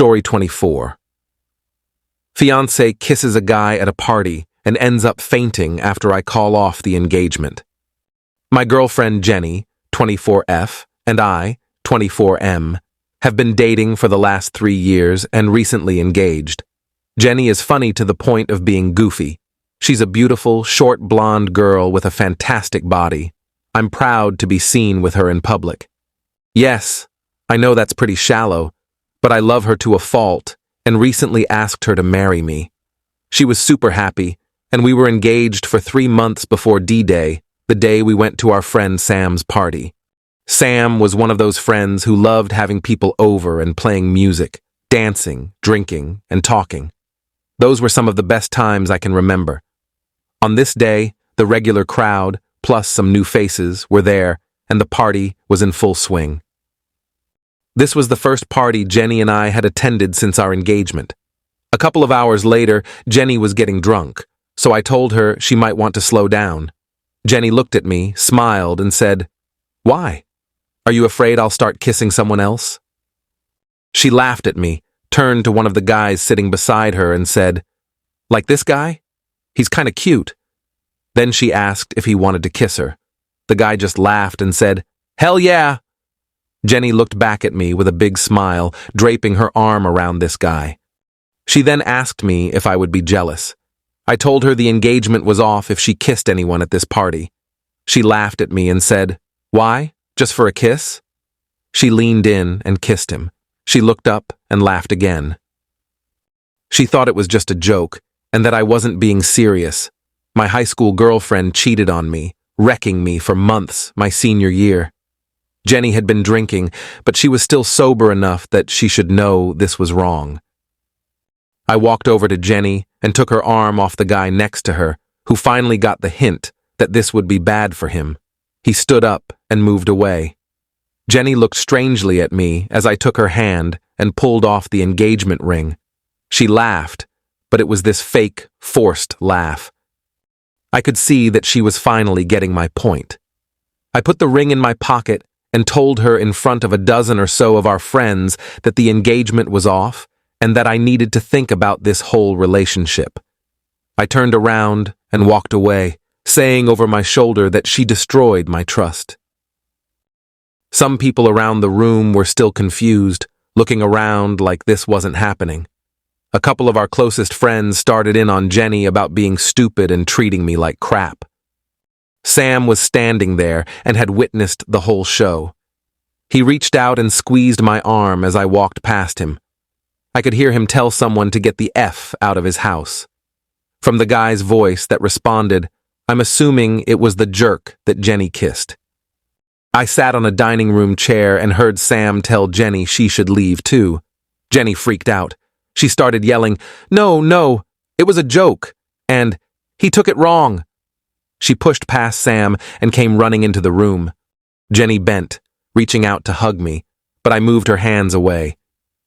Story 24. Fiancé kisses a guy at a party and ends up fainting after I call off the engagement. My girlfriend Jenny, 24F, and I, 24M, have been dating for the last 3 years and recently engaged. Jenny is funny to the point of being goofy. She's a beautiful, short blonde girl with a fantastic body. I'm proud to be seen with her in public. Yes, I know that's pretty shallow, but I love her to a fault and recently asked her to marry me. She was super happy, and we were engaged for 3 months before D-Day, the day we went to our friend Sam's party. Sam was one of those friends who loved having people over and playing music, dancing, drinking, and talking. Those were some of the best times I can remember. On this day, the regular crowd, plus some new faces, were there, and the party was in full swing. This was the first party Jenny and I had attended since our engagement. A couple of hours later, Jenny was getting drunk, so I told her she might want to slow down. Jenny looked at me, smiled, and said, "Why? Are you afraid I'll start kissing someone else?" She laughed at me, turned to one of the guys sitting beside her and said, "Like this guy? He's kinda cute." Then she asked if he wanted to kiss her. The guy just laughed and said, "Hell yeah!" Jenny looked back at me with a big smile, draping her arm around this guy. She then asked me if I would be jealous. I told her the engagement was off if she kissed anyone at this party. She laughed at me and said, "Why? Just for a kiss?" She leaned in and kissed him. She looked up and laughed again. She thought it was just a joke and that I wasn't being serious. My high school girlfriend cheated on me, wrecking me for months my senior year. Jenny had been drinking, but she was still sober enough that she should know this was wrong. I walked over to Jenny and took her arm off the guy next to her, who finally got the hint that this would be bad for him. He stood up and moved away. Jenny looked strangely at me as I took her hand and pulled off the engagement ring. She laughed, but it was this fake, forced laugh. I could see that she was finally getting my point. I put the ring in my pocket and told her in front of a dozen or so of our friends that the engagement was off and that I needed to think about this whole relationship. I turned around and walked away, saying over my shoulder that she destroyed my trust. Some people around the room were still confused, looking around like this wasn't happening. A couple of our closest friends started in on Jenny about being stupid and treating me like crap. Sam was standing there and had witnessed the whole show. He reached out and squeezed my arm as I walked past him. I could hear him tell someone to get the F out of his house. From the guy's voice that responded, I'm assuming it was the jerk that Jenny kissed. I sat on a dining room chair and heard Sam tell Jenny she should leave too. Jenny freaked out. She started yelling, No, it was a joke, and he took it wrong. She pushed past Sam and came running into the room. Jenny bent, reaching out to hug me, but I moved her hands away.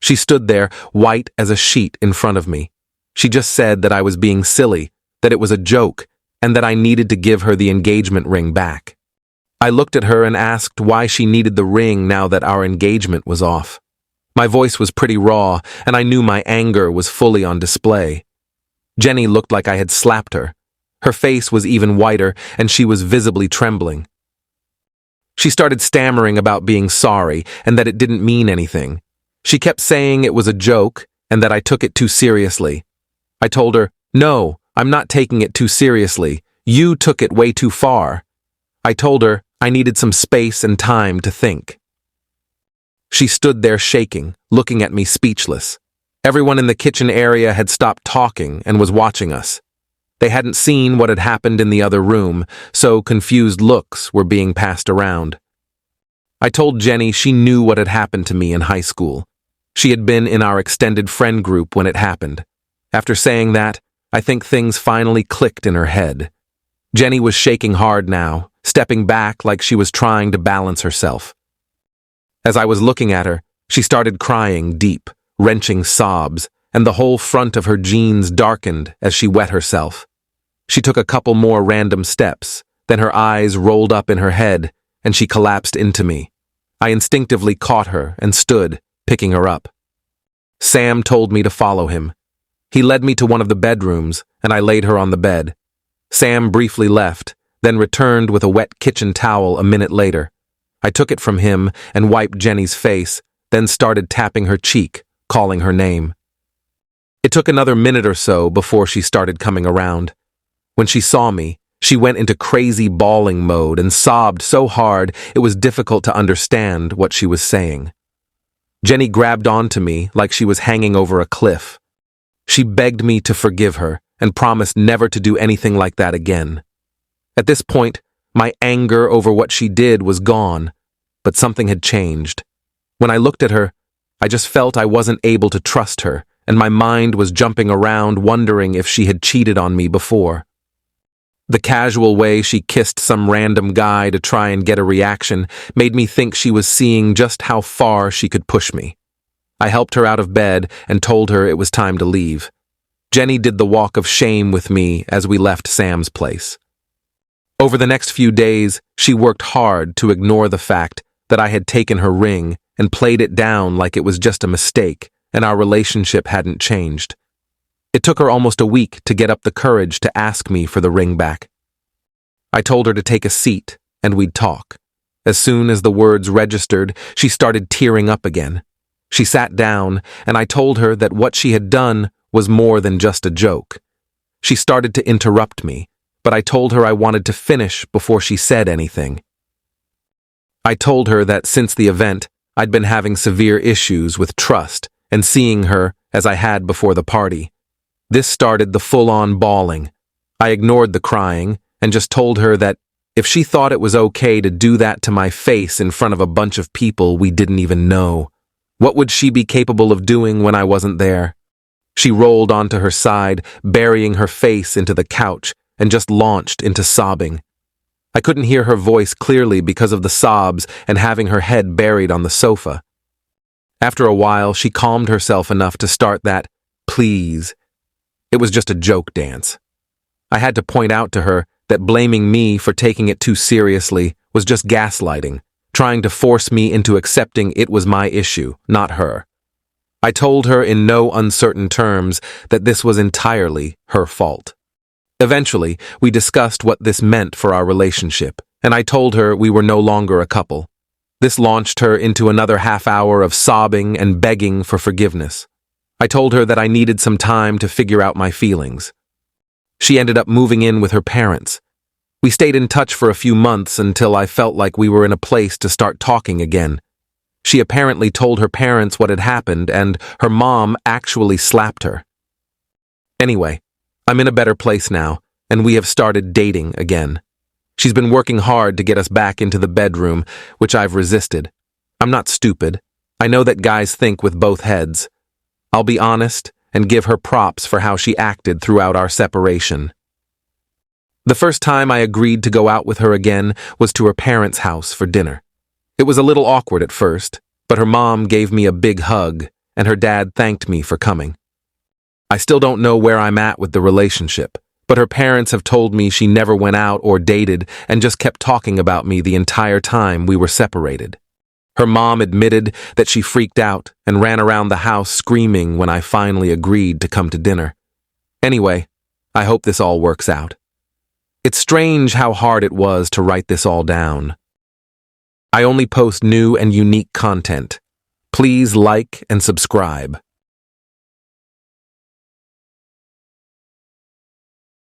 She stood there, white as a sheet in front of me. She just said that I was being silly, that it was a joke, and that I needed to give her the engagement ring back. I looked at her and asked why she needed the ring now that our engagement was off. My voice was pretty raw, and I knew my anger was fully on display. Jenny looked like I had slapped her. Her face was even whiter, and she was visibly trembling. She started stammering about being sorry and that it didn't mean anything. She kept saying it was a joke and that I took it too seriously. I told her, No, I'm not taking it too seriously. You took it way too far. I told her I needed some space and time to think. She stood there shaking, looking at me speechless. Everyone in the kitchen area had stopped talking and was watching us. They hadn't seen what had happened in the other room, so confused looks were being passed around. I told Jenny she knew what had happened to me in high school. She had been in our extended friend group when it happened. After saying that, I think things finally clicked in her head. Jenny was shaking hard now, stepping back like she was trying to balance herself. As I was looking at her, she started crying deep, wrenching sobs, and the whole front of her jeans darkened as she wet herself. She took a couple more random steps, then her eyes rolled up in her head, and she collapsed into me. I instinctively caught her and stood, picking her up. Sam told me to follow him. He led me to one of the bedrooms, and I laid her on the bed. Sam briefly left, then returned with a wet kitchen towel a minute later. I took it from him and wiped Jenny's face, then started tapping her cheek, calling her name. It took another minute or so before she started coming around. When she saw me, she went into crazy bawling mode and sobbed so hard it was difficult to understand what she was saying. Jenny grabbed onto me like she was hanging over a cliff. She begged me to forgive her and promised never to do anything like that again. At this point, my anger over what she did was gone, but something had changed. When I looked at her, I just felt I wasn't able to trust her, and my mind was jumping around wondering if she had cheated on me before. The casual way she kissed some random guy to try and get a reaction made me think she was seeing just how far she could push me. I helped her out of bed and told her it was time to leave. Jenny did the walk of shame with me as we left Sam's place. Over the next few days, she worked hard to ignore the fact that I had taken her ring and played it down like it was just a mistake and our relationship hadn't changed. It took her almost a week to get up the courage to ask me for the ring back. I told her to take a seat and we'd talk. As soon as the words registered, she started tearing up again. She sat down and I told her that what she had done was more than just a joke. She started to interrupt me, but I told her I wanted to finish before she said anything. I told her that since the event, I'd been having severe issues with trust and seeing her as I had before the party. This started the full-on bawling. I ignored the crying and just told her that if she thought it was okay to do that to my face in front of a bunch of people we didn't even know, what would she be capable of doing when I wasn't there? She rolled onto her side, burying her face into the couch, and just launched into sobbing. I couldn't hear her voice clearly because of the sobs and having her head buried on the sofa. After a while, she calmed herself enough to start that, "Please." It was just a joke dance. I had to point out to her that blaming me for taking it too seriously was just gaslighting, trying to force me into accepting it was my issue, not her. I told her in no uncertain terms that this was entirely her fault. Eventually, we discussed what this meant for our relationship, and I told her we were no longer a couple. This launched her into another half hour of sobbing and begging for forgiveness. I told her that I needed some time to figure out my feelings. She ended up moving in with her parents. We stayed in touch for a few months until I felt like we were in a place to start talking again. She apparently told her parents what had happened, and her mom actually slapped her. Anyway, I'm in a better place now, and we have started dating again. She's been working hard to get us back into the bedroom, which I've resisted. I'm not stupid. I know that guys think with both heads. I'll be honest and give her props for how she acted throughout our separation. The first time I agreed to go out with her again was to her parents' house for dinner. It was a little awkward at first, but her mom gave me a big hug, and her dad thanked me for coming. I still don't know where I'm at with the relationship, but her parents have told me she never went out or dated and just kept talking about me the entire time we were separated. Her mom admitted that she freaked out and ran around the house screaming when I finally agreed to come to dinner. Anyway, I hope this all works out. It's strange how hard it was to write this all down. I only post new and unique content. Please like and subscribe.